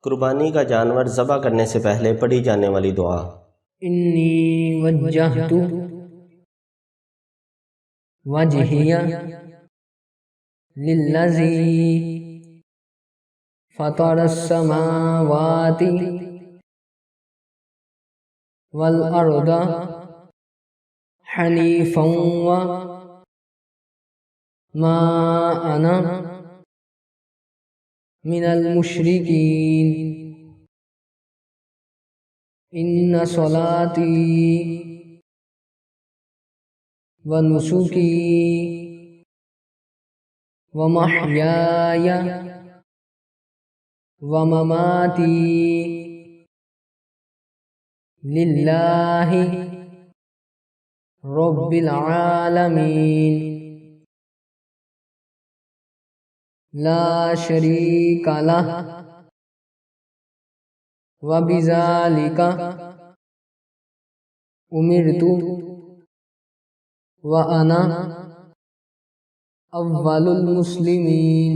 قربانی کا جانور ذبح کرنے سے پہلے پڑھی جانے والی دعا۔ انی وجہت وجہی للذی فطر السماوات والارض حنیفا وما انا من المشرکین ان صلاتی ونسکی ومحیای ومماتی للہ رب العالمین لا شریک لہ وبذالک امرت وانا اول المسلمین۔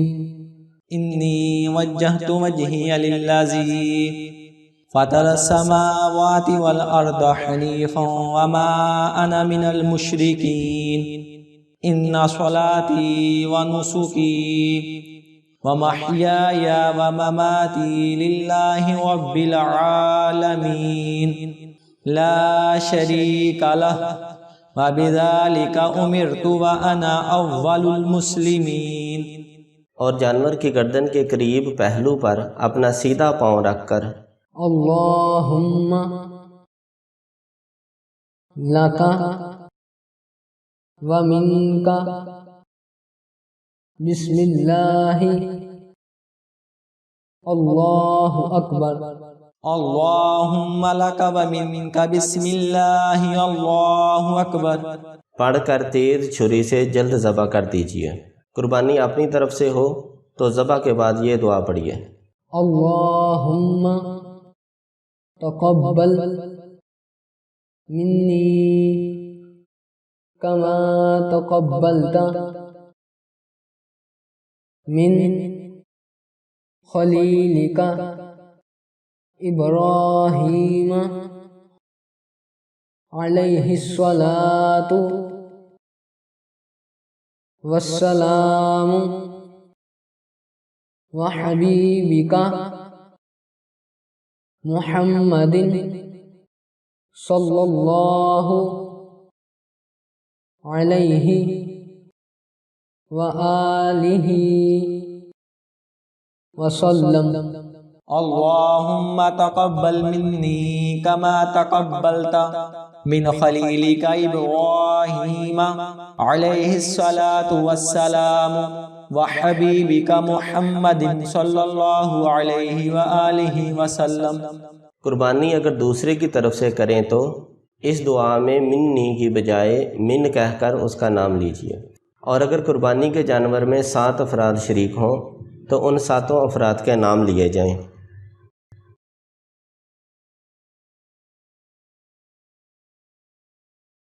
انی وجہت وجہی للذی فطر السماوات والارض حنیفا وما انا من المشرکین ان صلاتی ونسکی ومحیای ومماتی للہ رب العالمین لا شریک لہ وبذالک امرت وانا اول المسلمین۔ اور جانور کی گردن کے قریب پہلو پر اپنا سیدھا پاؤں رکھ کر اللہم لکا ومنکا بسم اللہ اللہ اکبر اللہم لک ومنک بسم اللہ اللہ اکبر پڑھ کر تیز چھری سے جلد ذبح کر دیجیے۔ قربانی اپنی طرف سے ہو تو ذبح کے بعد یہ دعا پڑھیے۔ اللہم تقبل منی کما تقبلت من خلیلک ابراہیم علیہ الصلاۃ والسلام وحبیبک محمد صلی اللہ علیہ وآلہ وسلم۔ اللہم تقبل منی کما تقبلت من خلیلک ابراہیم علیہ الصلاۃ والسلام وحبیبک محمد صلی اللہ علیہ وآلہ وسلم۔ قربانی اگر دوسرے کی طرف سے کریں تو اس دعا میں منی کی بجائے من کہہ کر اس کا نام لیجیے، اور اگر قربانی کے جانور میں 7 افراد شریک ہوں تو ان 7 افراد کے نام لیے جائیں۔